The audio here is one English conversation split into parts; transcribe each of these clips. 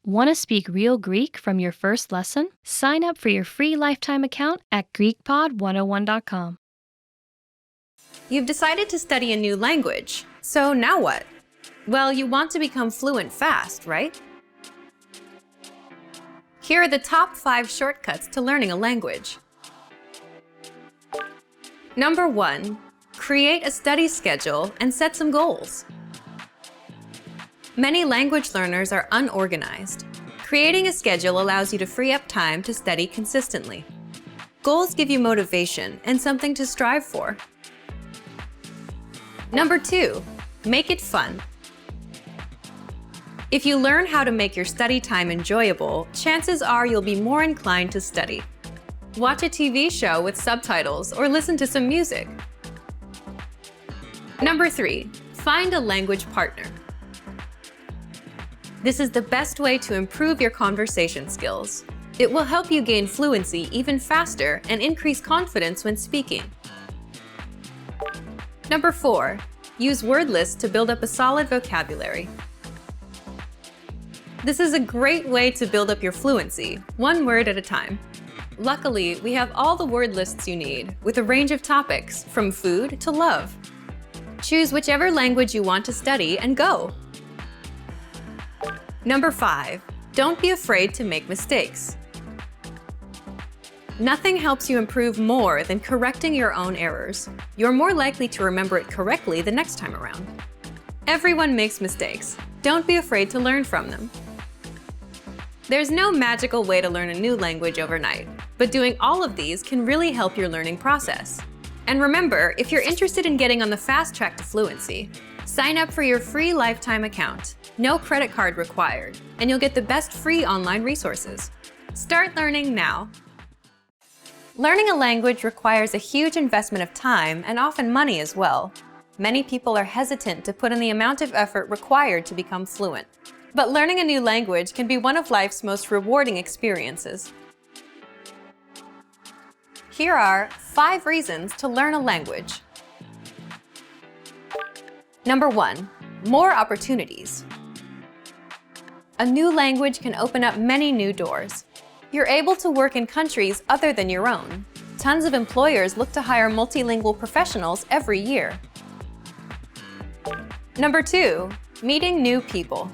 Want to speak real Greek from your first lesson? Sign up for your free lifetime account at GreekPod101.com. You've decided to study a new language, so now what? Well, you want to become fluent fast, right? Here are the top 5 shortcuts to learning a language. Number 1, create a study schedule and set some goals. Many language learners are unorganized. Creating a schedule allows you to free up time to study consistently. Goals give you motivation and something to strive for. Number 2, make it fun. If you learn how to make your study time enjoyable, chances are you'll be more inclined to study. Watch a TV show with subtitles or listen to some music. Number 3, find a language partner. This is the best way to improve your conversation skills. It will help you gain fluency even faster and increase confidence when speaking. Number 4, use word lists to build up a solid vocabulary. This is a great way to build up your fluency, one word at a time. Luckily, we have all the word lists you need, with a range of topics, from food to love. Choose whichever language you want to study and go! Number 5, don't be afraid to make mistakes. Nothing helps you improve more than correcting your own errors. You're more likely to remember it correctly the next time around. Everyone makes mistakes. Don't be afraid to learn from them. There's no magical way to learn a new language overnight, but doing all of these can really help your learning process. And remember, if you're interested in getting on the fast track to fluency, sign up for your free lifetime account. No credit card required, and you'll get the best free online resources. Start learning now. Learning a language requires a huge investment of time and often money as well. Many people are hesitant to put in the amount of effort required to become fluent. But learning a new language can be one of life's most rewarding experiences. Here are 5 reasons to learn a language. Number 1, more opportunities. A new language can open up many new doors. You're able to work in countries other than your own. Tons of employers look to hire multilingual professionals every year. Number 2, meeting new people.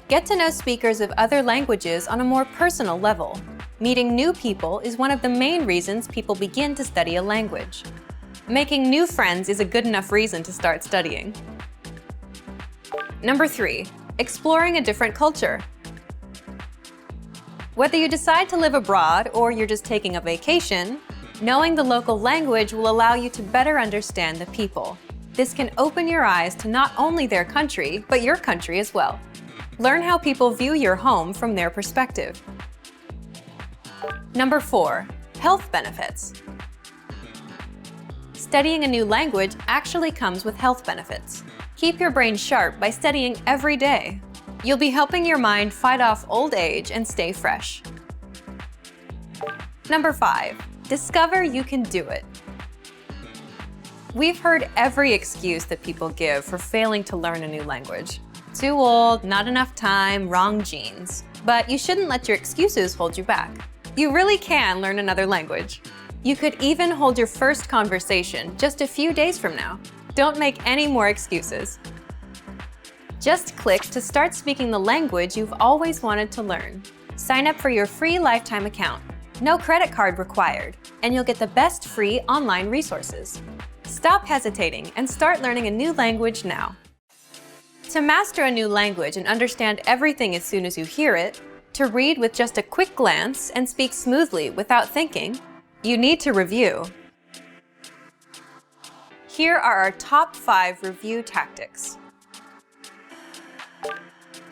Get to know speakers of other languages on a more personal level. Meeting new people is one of the main reasons people begin to study a language. Making new friends is a good enough reason to start studying. Number 3, exploring a different culture. Whether you decide to live abroad or you're just taking a vacation, knowing the local language will allow you to better understand the people. This can open your eyes to not only their country, but your country as well. Learn how people view your home from their perspective. Number 4, health benefits. Studying a new language actually comes with health benefits. Keep your brain sharp by studying every day. You'll be helping your mind fight off old age and stay fresh. Number 5, discover you can do it. We've heard every excuse that people give for failing to learn a new language. Too old, not enough time, wrong genes. But you shouldn't let your excuses hold you back. You really can learn another language. You could even hold your first conversation just a few days from now. Don't make any more excuses. Just click to start speaking the language you've always wanted to learn. Sign up for your free lifetime account. No credit card required, and you'll get the best free online resources. Stop hesitating and start learning a new language now. To master a new language and understand everything as soon as you hear it, to read with just a quick glance and speak smoothly without thinking, you need to review. Here are our top 5 review tactics.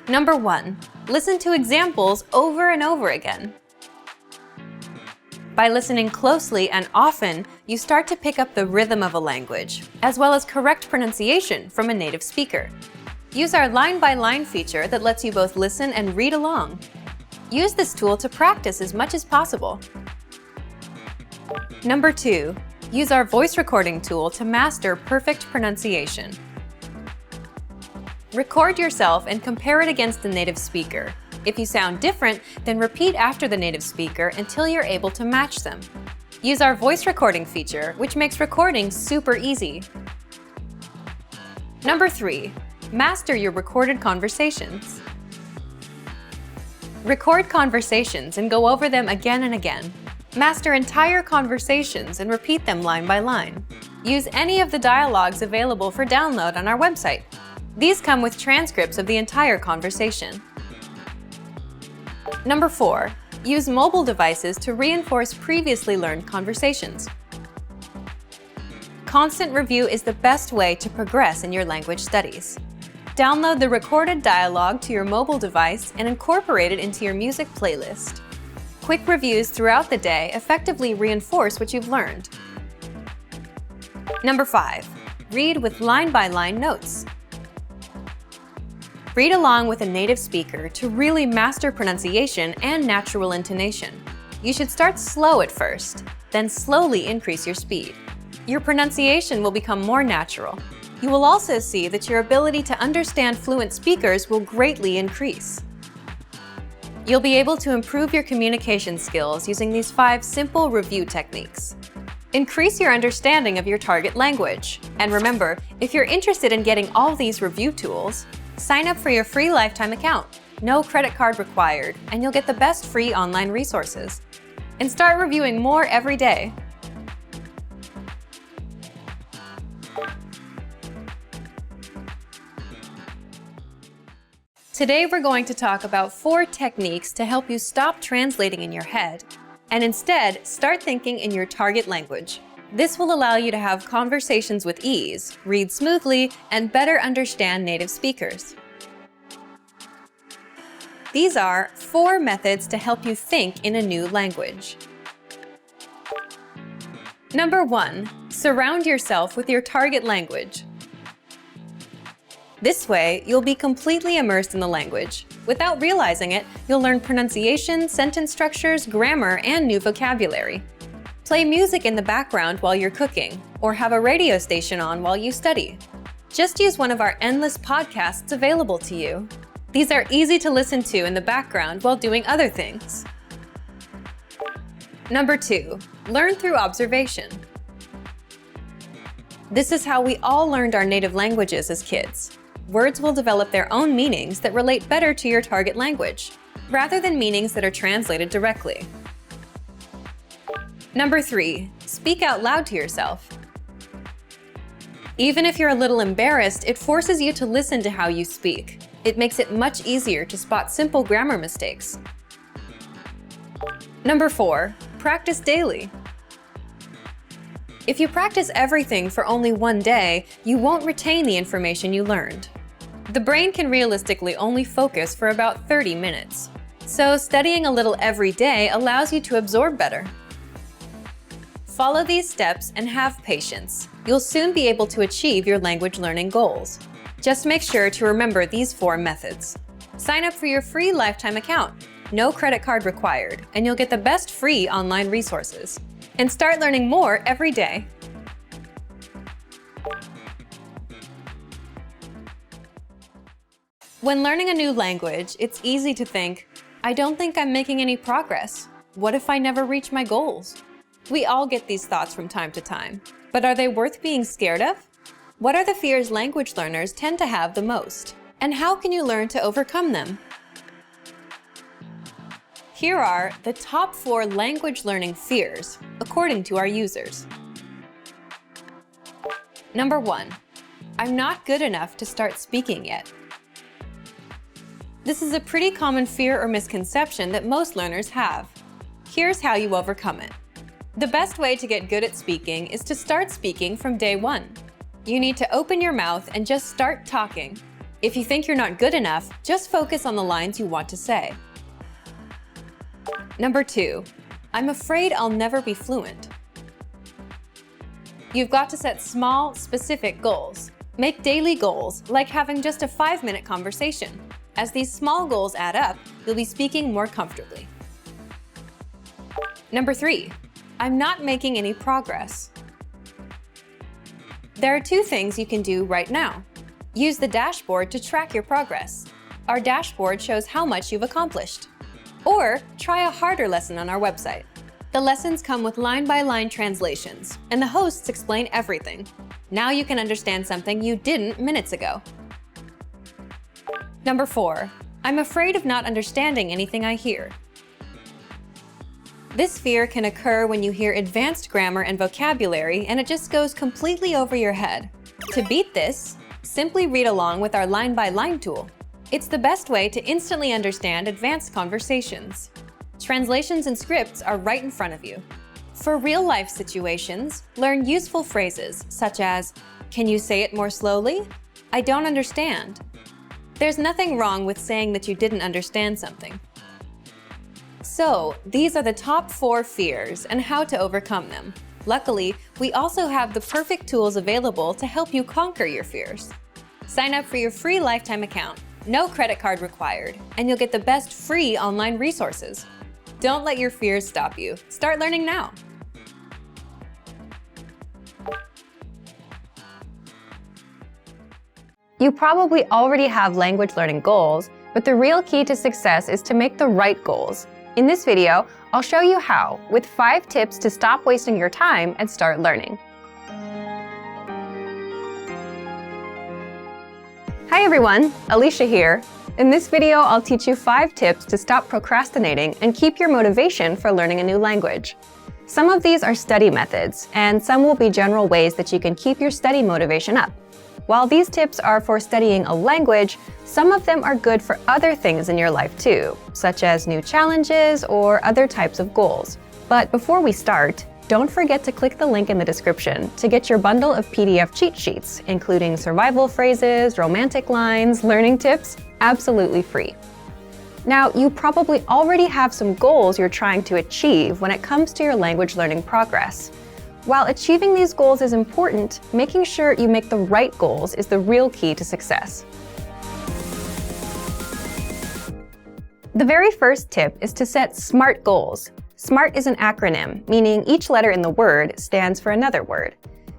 Number 1, listen to examples over and over again. By listening closely and often, you start to pick up the rhythm of a language, as well as correct pronunciation from a native speaker. Use our line-by-line feature that lets you both listen and read along. Use this tool to practice as much as possible. Number 2, use our voice recording tool to master perfect pronunciation. Record yourself and compare it against the native speaker. If you sound different, then repeat after the native speaker until you're able to match them. Use our voice recording feature, which makes recording super easy. Number 3. Master your recorded conversations. Record conversations and go over them again and again. Master entire conversations and repeat them line by line. Use any of the dialogues available for download on our website. These come with transcripts of the entire conversation. Number 4. Use mobile devices to reinforce previously learned conversations. Constant review is the best way to progress in your language studies. Download the recorded dialogue to your mobile device and incorporate it into your music playlist. Quick reviews throughout the day effectively reinforce what you've learned. Number 5. Read with line-by-line notes. Read along with a native speaker to really master pronunciation and natural intonation. You should start slow at first, then slowly increase your speed. Your pronunciation will become more natural. You will also see that your ability to understand fluent speakers will greatly increase. You'll be able to improve your communication skills using these 5 simple review techniques. Increase your understanding of your target language. And remember, if you're interested in getting all these review tools, sign up for your free lifetime account. No credit card required, and you'll get the best free online resources. And start reviewing more every day. Today we're going to talk about 4 techniques to help you stop translating in your head and instead start thinking in your target language. This will allow you to have conversations with ease, read smoothly, and better understand native speakers. These are 4 methods to help you think in a new language. Number 1. Surround yourself with your target language. This way, you'll be completely immersed in the language. Without realizing it, you'll learn pronunciation, sentence structures, grammar, and new vocabulary. Play music in the background while you're cooking, or have a radio station on while you study. Just use one of our endless podcasts available to you. These are easy to listen to in the background while doing other things. Number 2. Learn through observation. This is how we all learned our native languages as kids. Words will develop their own meanings that relate better to your target language, rather than meanings that are translated directly. Number 3. Speak out loud to yourself. Even if you're a little embarrassed, it forces you to listen to how you speak. It makes it much easier to spot simple grammar mistakes. Number 4. Practice daily. If you practice everything for only one day, you won't retain the information you learned. The brain can realistically only focus for about 30 minutes. So studying a little every day allows you to absorb better. Follow these steps and have patience. You'll soon be able to achieve your language learning goals. Just make sure to remember these 4 methods. Sign up for your free lifetime account. No credit card required, and you'll get the best free online resources. And start learning more every day. When learning a new language, it's easy to think, I don't think I'm making any progress. What if I never reach my goals? We all get these thoughts from time to time, but are they worth being scared of? What are the fears language learners tend to have the most? And how can you learn to overcome them? Here are the top 4 language learning fears, according to our users. Number 1. I'm not good enough to start speaking yet. This is a pretty common fear or misconception that most learners have. Here's how you overcome it. The best way to get good at speaking is to start speaking from day 1. You need to open your mouth and just start talking. If you think you're not good enough, just focus on the lines you want to say. Number 2. I'm afraid I'll never be fluent. You've got to set small, specific goals. Make daily goals, like having just a 5-minute conversation. As these small goals add up, you'll be speaking more comfortably. Number 3. I'm not making any progress. There are 2 things you can do right now. Use the dashboard to track your progress. Our dashboard shows how much you've accomplished. Or try a harder lesson on our website. The lessons come with line-by-line translations, and the hosts explain everything. Now you can understand something you didn't minutes ago. Number 4. I'm afraid of not understanding anything I hear. This fear can occur when you hear advanced grammar and vocabulary and it just goes completely over your head. To beat this, simply read along with our line-by-line tool. It's the best way to instantly understand advanced conversations. Translations and scripts are right in front of you. For real-life situations, learn useful phrases such as, "Can you say it more slowly? I don't understand." There's nothing wrong with saying that you didn't understand something. So, these are the top 4 fears and how to overcome them. Luckily, we also have the perfect tools available to help you conquer your fears. Sign up for your free lifetime account, no credit card required, and you'll get the best free online resources. Don't let your fears stop you. Start learning now. You probably already have language learning goals, but the real key to success is to make the right goals. In this video, I'll show you how, with 5 tips to stop wasting your time and start learning. Hi everyone, Alicia here. In this video, I'll teach you 5 tips to stop procrastinating and keep your motivation for learning a new language. Some of these are study methods, and some will be general ways that you can keep your study motivation up. While these tips are for studying a language, some of them are good for other things in your life too, such as new challenges or other types of goals. But before we start, don't forget to click the link in the description to get your bundle of PDF cheat sheets, including survival phrases, romantic lines, learning tips, absolutely free. Now, you probably already have some goals you're trying to achieve when it comes to your language learning progress. While achieving these goals is important, making sure you make the right goals is the real key to success. The very first tip is to set SMART goals. SMART is an acronym, meaning each letter in the word stands for another word.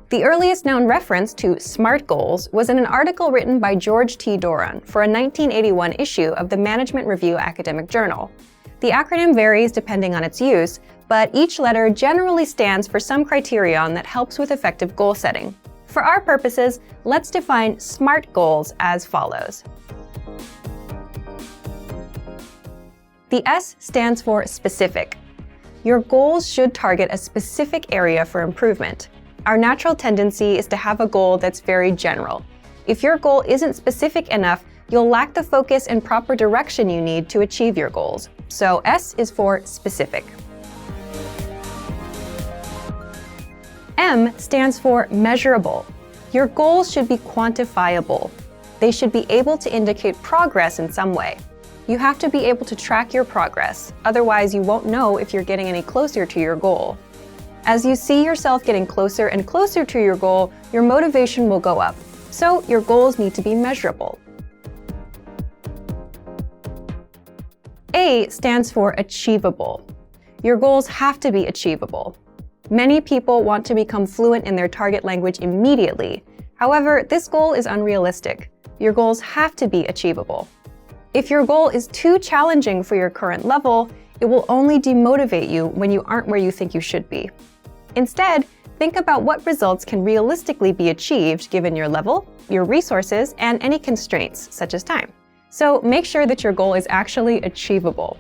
The earliest known reference to SMART goals was in an article written by George T. Doran for a 1981 issue of the Management Review Academic Journal. The acronym varies depending on its use, but each letter generally stands for some criterion that helps with effective goal setting. For our purposes, let's define SMART goals as follows. The S stands for specific. Your goals should target a specific area for improvement. Our natural tendency is to have a goal that's very general. If your goal isn't specific enough, you'll lack the focus and proper direction you need to achieve your goals. So S is for specific. M stands for measurable. Your goals should be quantifiable. They should be able to indicate progress in some way. You have to be able to track your progress, otherwise you won't know if you're getting any closer to your goal. As you see yourself getting closer and closer to your goal, your motivation will go up. So your goals need to be measurable. A stands for achievable. Your goals have to be achievable. Many people want to become fluent in their target language immediately. However, this goal is unrealistic. Your goals have to be achievable. If your goal is too challenging for your current level, it will only demotivate you when you aren't where you think you should be. Instead, think about what results can realistically be achieved given your level, your resources, and any constraints, such as time. So make sure that your goal is actually achievable.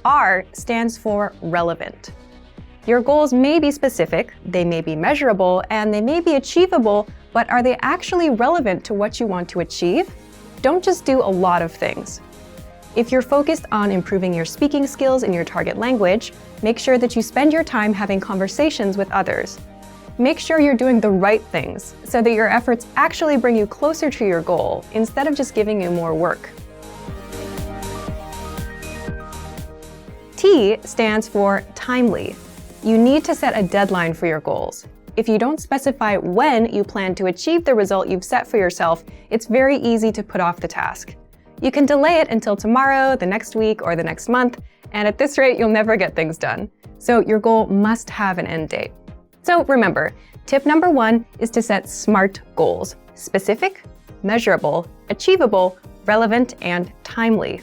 R stands for relevant. Your goals may be specific, they may be measurable, and they may be achievable, but are they actually relevant to what you want to achieve? Don't just do a lot of things. If you're focused on improving your speaking skills in your target language, make sure that you spend your time having conversations with others. Make sure you're doing the right things so that your efforts actually bring you closer to your goal instead of just giving you more work. T stands for timely. You need to set a deadline for your goals. If you don't specify when you plan to achieve the result you've set for yourself, it's very easy to put off the task. You can delay it until tomorrow, the next week, or the next month, and at this rate, you'll never get things done. So your goal must have an end date. So remember, Tip number 1 is to set SMART goals: specific, measurable, achievable, relevant, and timely.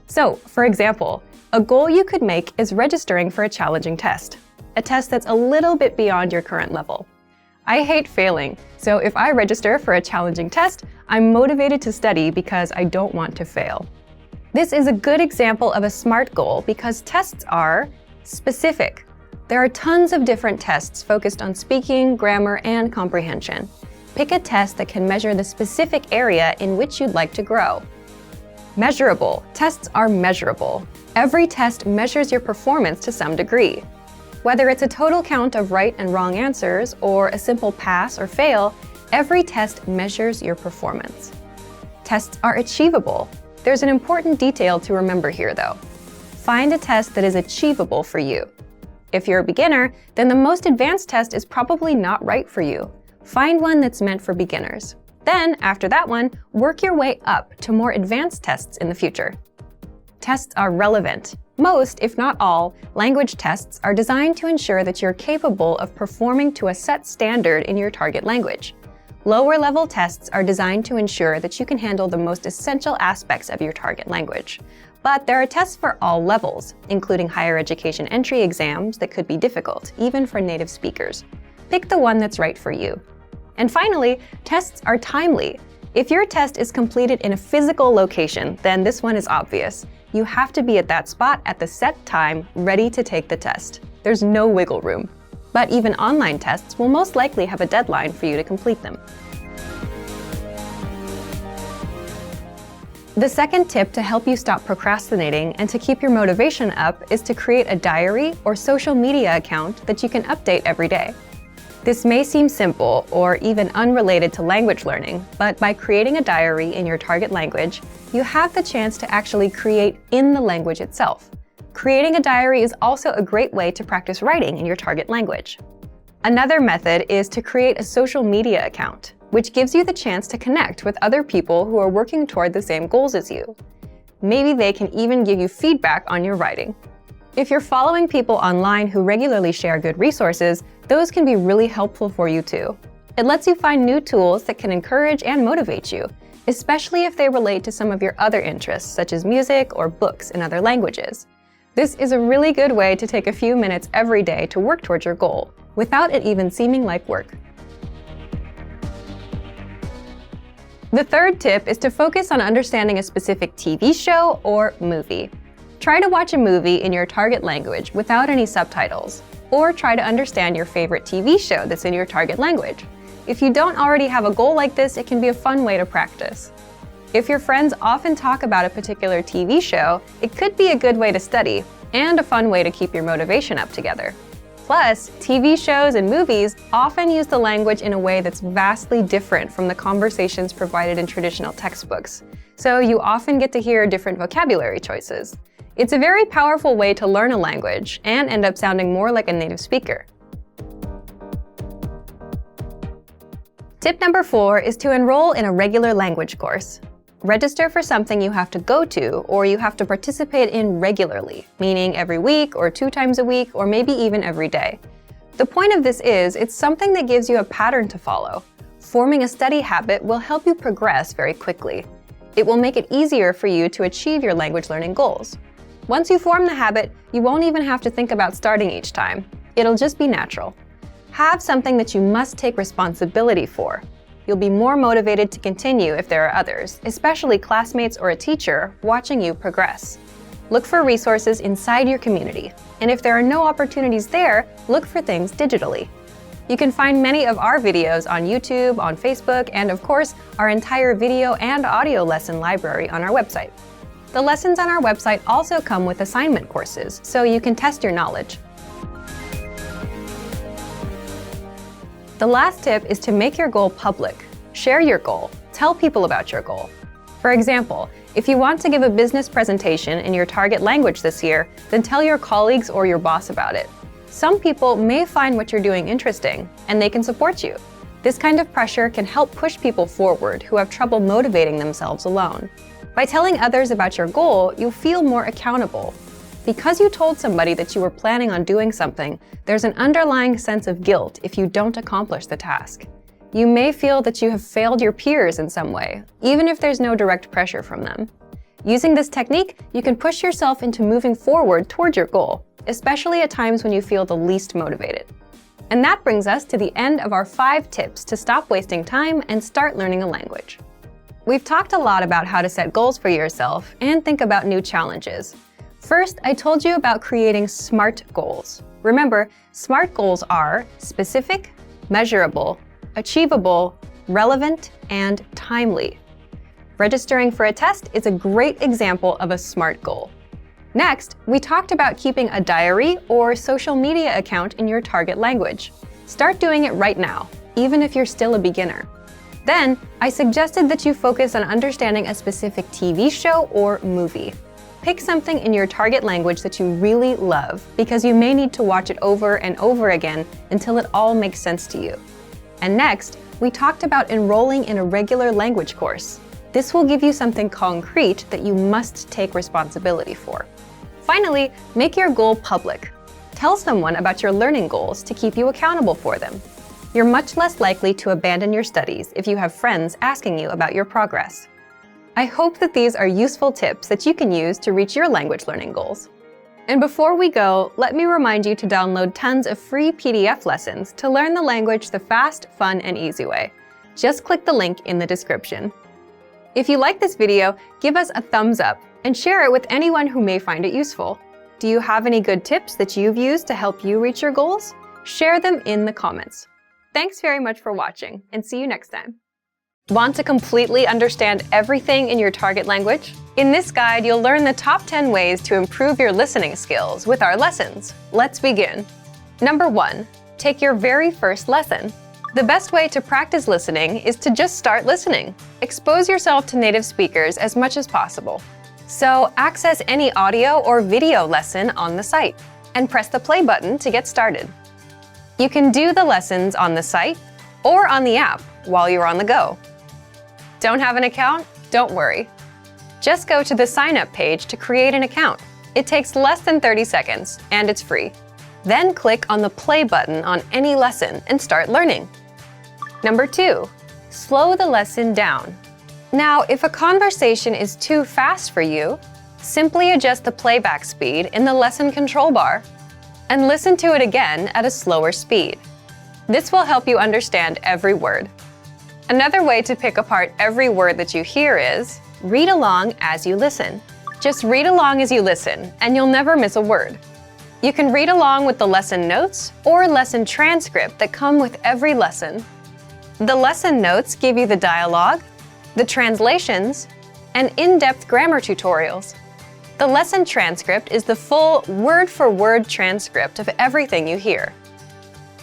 So, for example, a goal you could make is registering for a challenging test, a test that's a little bit beyond your current level. I hate failing, so if I register for a challenging test, I'm motivated to study because I don't want to fail. This is a good example of a SMART goal because tests are specific. There are tons of different tests focused on speaking, grammar, and comprehension. Pick a test that can measure the specific area in which you'd like to grow. Measurable. Tests are measurable. Every test measures your performance to some degree. Whether it's a total count of right and wrong answers or a simple pass or fail, every test measures your performance. Tests are achievable. There's an important detail to remember here, though. Find a test that is achievable for you. If you're a beginner, then the most advanced test is probably not right for you. Find one that's meant for beginners. Then, after that one, work your way up to more advanced tests in the future. Tests are relevant. Most, if not all, language tests are designed to ensure that you're capable of performing to a set standard in your target language. Lower-level tests are designed to ensure that you can handle the most essential aspects of your target language. But there are tests for all levels, including higher education entry exams that could be difficult, even for native speakers. Pick the one that's right for you. And finally, tests are timely. If your test is completed in a physical location, then this one is obvious. You have to be at that spot at the set time, ready to take the test. There's no wiggle room. But even online tests will most likely have a deadline for you to complete them. The second tip to help you stop procrastinating and to keep your motivation up is to create a diary or social media account that you can update every day. This may seem simple or even unrelated to language learning, but by creating a diary in your target language, you have the chance to actually create in the language itself. Creating a diary is also a great way to practice writing in your target language. Another method is to create a social media account, which gives you the chance to connect with other people who are working toward the same goals as you. Maybe they can even give you feedback on your writing. If you're following people online who regularly share good resources, those can be really helpful for you too. It lets you find new tools that can encourage and motivate you, especially if they relate to some of your other interests, such as music or books in other languages. This is a really good way to take a few minutes every day to work towards your goal, without it even seeming like work. The third tip is to focus on understanding a specific TV show or movie. Try to watch a movie in your target language without any subtitles, or try to understand your favorite TV show that's in your target language. If you don't already have a goal like this, it can be a fun way to practice. If your friends often talk about a particular TV show, it could be a good way to study, and a fun way to keep your motivation up together. Plus, TV shows and movies often use the language in a way that's vastly different from the conversations provided in traditional textbooks, so you often get to hear different vocabulary choices. It's a very powerful way to learn a language and end up sounding more like a native speaker. Tip number 4 is to enroll in a regular language course. Register for something you have to go to or you have to participate in regularly, meaning every week or 2 times a week or maybe even every day. The point of this is it's something that gives you a pattern to follow. Forming a study habit will help you progress very quickly. It will make it easier for you to achieve your language learning goals. Once you form the habit, you won't even have to think about starting each time. It'll just be natural. Have something that you must take responsibility for. You'll be more motivated to continue if there are others, especially classmates or a teacher, watching you progress. Look for resources inside your community, and if there are no opportunities there, look for things digitally. You can find many of our videos on YouTube, on Facebook, and of course, our entire video and audio lesson library on our website. The lessons on our website also come with assignment courses, so you can test your knowledge. The last tip is to make your goal public. Share your goal. Tell people about your goal. For example, if you want to give a business presentation in your target language this year, then tell your colleagues or your boss about it. Some people may find what you're doing interesting, and they can support you. This kind of pressure can help push people forward who have trouble motivating themselves alone. By telling others about your goal, you'll feel more accountable. Because you told somebody that you were planning on doing something, there's an underlying sense of guilt if you don't accomplish the task. You may feel that you have failed your peers in some way, even if there's no direct pressure from them. Using this technique, you can push yourself into moving forward toward your goal, especially at times when you feel the least motivated. And that brings us to the end of our 5 tips to stop wasting time and start learning a language. We've talked a lot about how to set goals for yourself and think about new challenges. First, I told you about creating SMART goals. Remember, SMART goals are specific, measurable, achievable, relevant, and timely. Registering for a test is a great example of a SMART goal. Next, we talked about keeping a diary or social media account in your target language. Start doing it right now, even if you're still a beginner. Then, I suggested that you focus on understanding a specific TV show or movie. Pick something in your target language that you really love, because you may need to watch it over and over again until it all makes sense to you. And next, we talked about enrolling in a regular language course. This will give you something concrete that you must take responsibility for. Finally, make your goal public. Tell someone about your learning goals to keep you accountable for them. You're much less likely to abandon your studies if you have friends asking you about your progress. I hope that these are useful tips that you can use to reach your language learning goals. And before we go, let me remind you to download tons of free PDF lessons to learn the language the fast, fun, and easy way. Just click the link in the description. If you like this video, give us a thumbs up and share it with anyone who may find it useful. Do you have any good tips that you've used to help you reach your goals? Share them in the comments. Thanks very much for watching, and see you next time. Want to completely understand everything in your target language? In this guide, you'll learn the top 10 ways to improve your listening skills with our lessons. Let's begin. Number 1, take your very first lesson. The best way to practice listening is to just start listening. Expose yourself to native speakers as much as possible. So access any audio or video lesson on the site and press the play button to get started. You can do the lessons on the site or on the app while you're on the go. Don't have an account? Don't worry. Just go to the sign up page to create an account. It takes less than 30 seconds and it's free. Then click on the play button on any lesson and start learning. Number 2, slow the lesson down. Now, if a conversation is too fast for you, simply adjust the playback speed in the lesson control bar and listen to it again at a slower speed. This will help you understand every word. Another way to pick apart every word that you hear is read along as you listen. Just read along as you listen, and you'll never miss a word. You can read along with the lesson notes or lesson transcript that come with every lesson. The lesson notes give you the dialogue, the translations, and in-depth grammar tutorials. The lesson transcript is the full word-for-word transcript of everything you hear.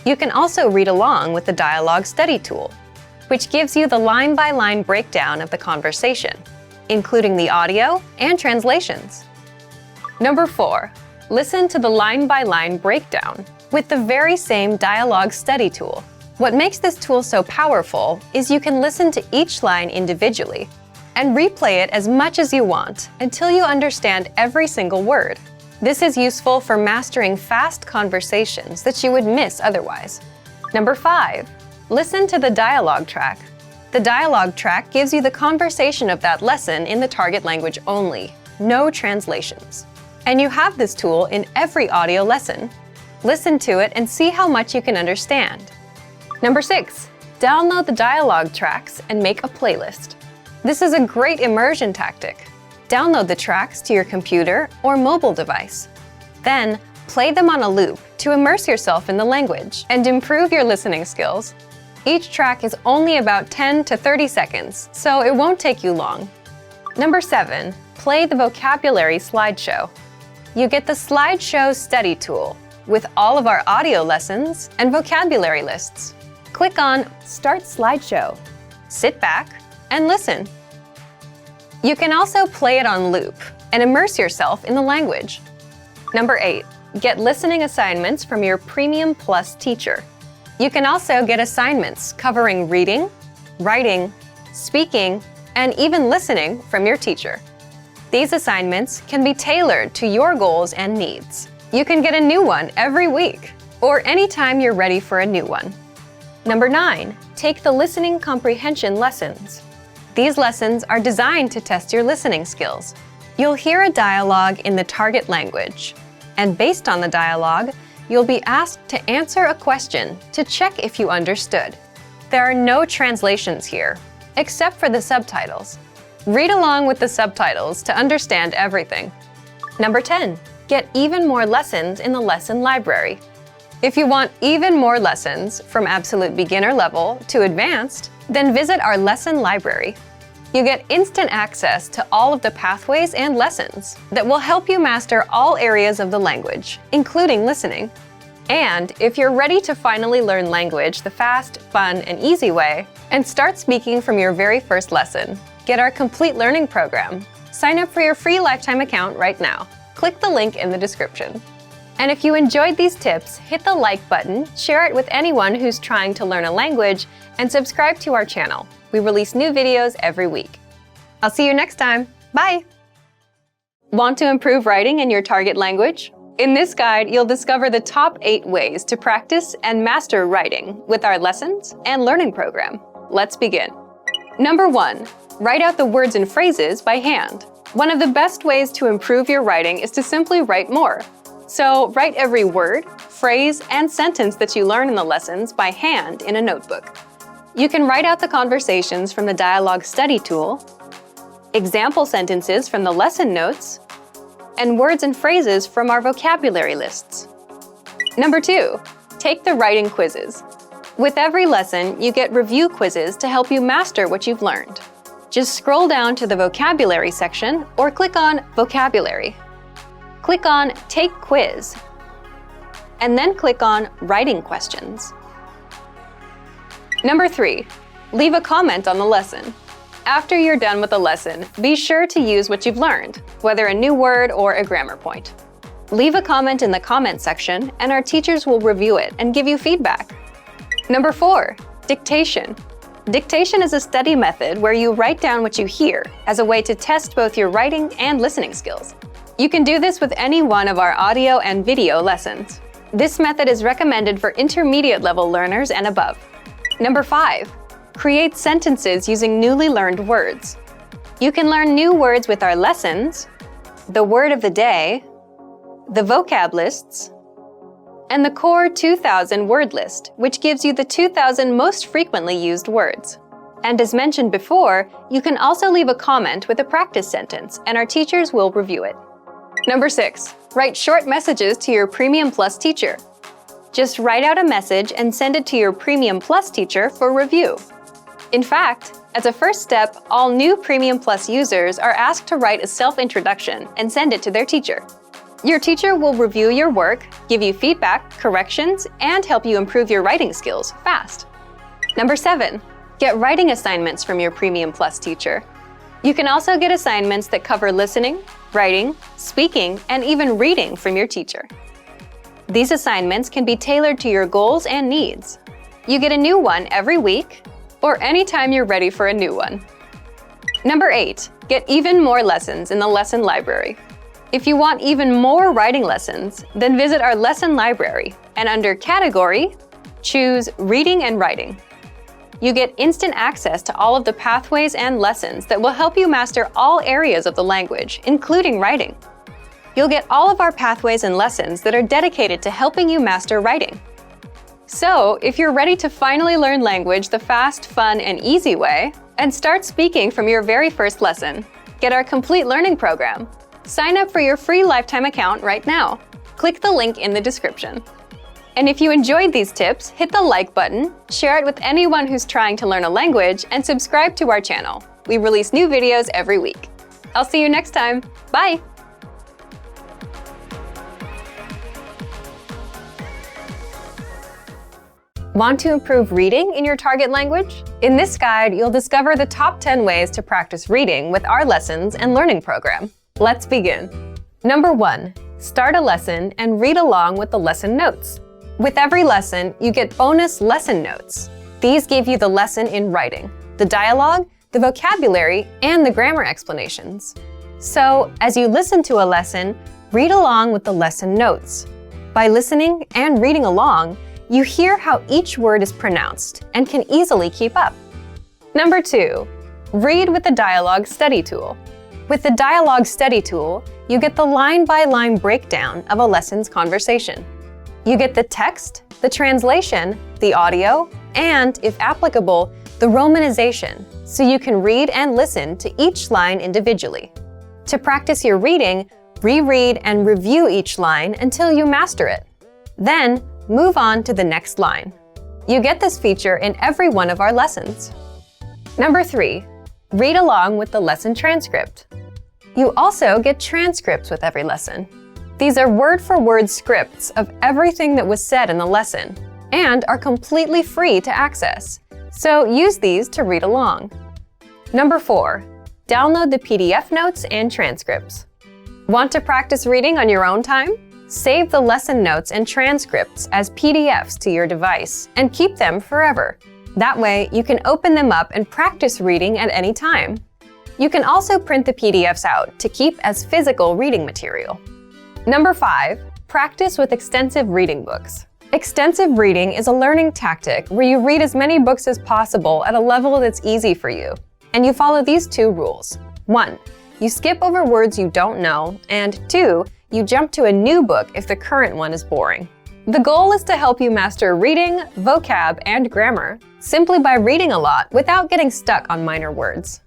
You can also read along with the dialogue study tool, which gives you the line-by-line breakdown of the conversation, including the audio and translations. Number 4, listen to the line-by-line breakdown with the very same dialogue study tool. What makes this tool so powerful is you can listen to each line individually and replay it as much as you want until you understand every single word. This is useful for mastering fast conversations that you would miss otherwise. Number 5, listen to the dialogue track. The dialogue track gives you the conversation of that lesson in the target language only, no translations. And you have this tool in every audio lesson. Listen to it and see how much you can understand. Number 6, download the dialogue tracks and make a playlist. This is a great immersion tactic. Download the tracks to your computer or mobile device. Then, play them on a loop to immerse yourself in the language and improve your listening skills. Each track is only about 10 to 30 seconds, so it won't take you long. Number 7, play the vocabulary slideshow. You get the slideshow study tool with all of our audio lessons and vocabulary lists. Click on Start Slideshow. Sit back and listen. You can also play it on loop and immerse yourself in the language. Number 8, get listening assignments from your Premium Plus teacher. You can also get assignments covering reading, writing, speaking, and even listening from your teacher. These assignments can be tailored to your goals and needs. You can get a new one every week, or anytime you're ready for a new one. Number 9, take the listening comprehension lessons. These lessons are designed to test your listening skills. You'll hear a dialogue in the target language, and based on the dialogue, you'll be asked to answer a question to check if you understood. There are no translations here, except for the subtitles. Read along with the subtitles to understand everything. Number 10, get even more lessons in the lesson library. If you want even more lessons from absolute beginner level to advanced, then visit our lesson library. You get instant access to all of the pathways and lessons that will help you master all areas of the language, including listening. And if you're ready to finally learn language the fast, fun, and easy way, and start speaking from your very first lesson, get our complete learning program. Sign up for your free lifetime account right now. Click the link in the description. And if you enjoyed these tips, hit the like button, share it with anyone who's trying to learn a language, and subscribe to our channel. We release new videos every week. I'll see you next time. Bye! Want to improve writing in your target language? In this guide, you'll discover the top 8 ways to practice and master writing with our lessons and learning program. Let's begin. Number 1, write out the words and phrases by hand. One of the best ways to improve your writing is to simply write more. So write every word, phrase, and sentence that you learn in the lessons by hand in a notebook. You can write out the conversations from the dialogue study tool, example sentences from the lesson notes, and words and phrases from our vocabulary lists. Number 2, take the writing quizzes. With every lesson, you get review quizzes to help you master what you've learned. Just scroll down to the vocabulary section or click on Vocabulary. Click on Take Quiz, and then click on Writing Questions. Number 3, leave a comment on the lesson. After you're done with the lesson, be sure to use what you've learned, whether a new word or a grammar point. Leave a comment in the comment section, and our teachers will review it and give you feedback. Number 4, dictation. Dictation is a study method where you write down what you hear as a way to test both your writing and listening skills. You can do this with any one of our audio and video lessons. This method is recommended for intermediate level learners and above. Number 5, create sentences using newly learned words. You can learn new words with our lessons, the word of the day, the vocab lists, and the core 2000 word list, which gives you the 2000 most frequently used words. And as mentioned before, you can also leave a comment with a practice sentence, and our teachers will review it. Number 6, write short messages to your Premium Plus teacher. Just write out a message and send it to your Premium Plus teacher for review. In fact, as a first step, all new Premium Plus users are asked to write a self-introduction and send it to their teacher. Your teacher will review your work, give you feedback, corrections, and help you improve your writing skills fast. Number 7, get writing assignments from your Premium Plus teacher. You can also get assignments that cover listening, writing, speaking, and even reading from your teacher. These assignments can be tailored to your goals and needs. You get a new one every week, or anytime you're ready for a new one. Number 8, get even more lessons in the lesson library. If you want even more writing lessons, then visit our lesson library, and under Category, choose Reading and Writing. You get instant access to all of the pathways and lessons that will help you master all areas of the language, including writing. You'll get all of our pathways and lessons that are dedicated to helping you master writing. So, if you're ready to finally learn language the fast, fun, and easy way, and start speaking from your very first lesson, get our complete learning program. Sign up for your free lifetime account right now. Click the link in the description. And if you enjoyed these tips, hit the like button, share it with anyone who's trying to learn a language, and subscribe to our channel. We release new videos every week. I'll see you next time. Bye! Want to improve reading in your target language? In this guide, you'll discover the top 10 ways to practice reading with our lessons and learning program. Let's begin. Number 1, start a lesson and read along with the lesson notes. With every lesson, you get bonus lesson notes. These give you the lesson in writing, the dialogue, the vocabulary, and the grammar explanations. So, as you listen to a lesson, read along with the lesson notes. By listening and reading along, you hear how each word is pronounced and can easily keep up. Number 2, read with the Dialogue Study Tool. With the Dialogue Study Tool, you get the line-by-line breakdown of a lesson's conversation. You get the text, the translation, the audio, and, if applicable, the romanization, so you can read and listen to each line individually. To practice your reading, reread and review each line until you master it. Then, move on to the next line. You get this feature in every one of our lessons. Number 3, read along with the lesson transcript. You also get transcripts with every lesson. These are word-for-word scripts of everything that was said in the lesson and are completely free to access, so use these to read along. Number 4, download the PDF notes and transcripts. Want to practice reading on your own time? Save the lesson notes and transcripts as PDFs to your device and keep them forever. That way, you can open them up and practice reading at any time. You can also print the PDFs out to keep as physical reading material. Number 5, practice with extensive reading books. Extensive reading is a learning tactic where you read as many books as possible at a level that's easy for you. And you follow these 2 rules. 1, you skip over words you don't know, and 2, you jump to a new book if the current one is boring. The goal is to help you master reading, vocab, and grammar simply by reading a lot without getting stuck on minor words.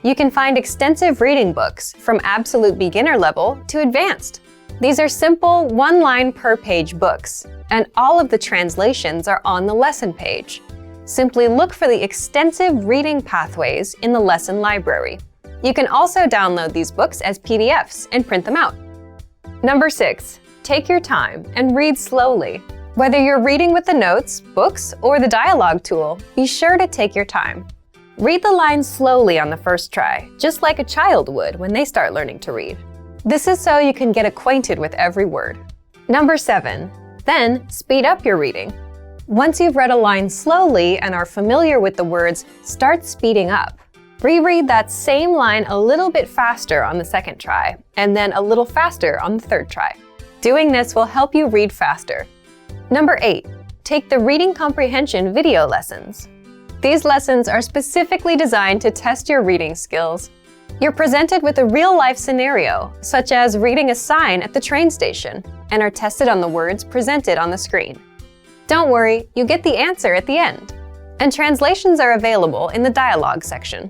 You can find extensive reading books from absolute beginner level to advanced. These are simple, one-line per page books, and all of the translations are on the lesson page. Simply look for the extensive reading pathways in the lesson library. You can also download these books as PDFs and print them out. Number 6, take your time and read slowly. Whether you're reading with the notes, books, or the dialogue tool, be sure to take your time. Read the lines slowly on the first try, just like a child would when they start learning to read. This is so you can get acquainted with every word. Number 7, then speed up your reading. Once you've read a line slowly and are familiar with the words, start speeding up. Reread that same line a little bit faster on the second try, and then a little faster on the third try. Doing this will help you read faster. Number 8, take the reading comprehension video lessons. These lessons are specifically designed to test your reading skills. You're presented with a real-life scenario, such as reading a sign at the train station, and are tested on the words presented on the screen. Don't worry, you get the answer at the end. And translations are available in the dialogue section.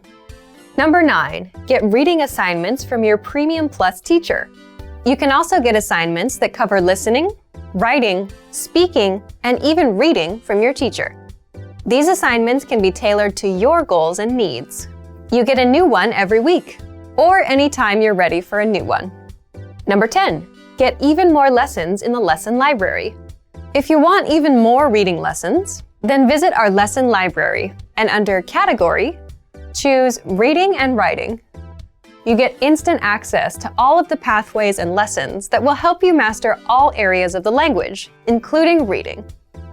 Number 9, get reading assignments from your Premium Plus teacher. You can also get assignments that cover listening, writing, speaking, and even reading from your teacher. These assignments can be tailored to your goals and needs. You get a new one every week, or anytime you're ready for a new one. Number 10, get even more lessons in the lesson library. If you want even more reading lessons, then visit our lesson library, and under Category, choose Reading and Writing. You get instant access to all of the pathways and lessons that will help you master all areas of the language, including reading.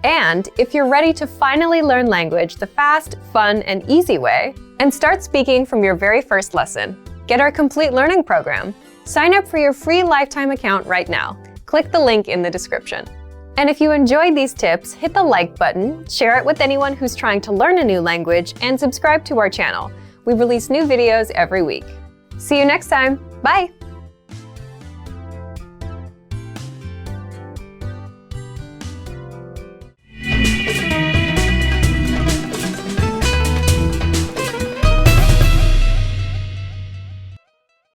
And if you're ready to finally learn language the fast, fun, and easy way, and start speaking from your very first lesson, get our complete learning program. Sign up for your free lifetime account right now. Click the link in the description. And if you enjoyed these tips, hit the like button, share it with anyone who's trying to learn a new language, and subscribe to our channel. We release new videos every week. See you next time. Bye!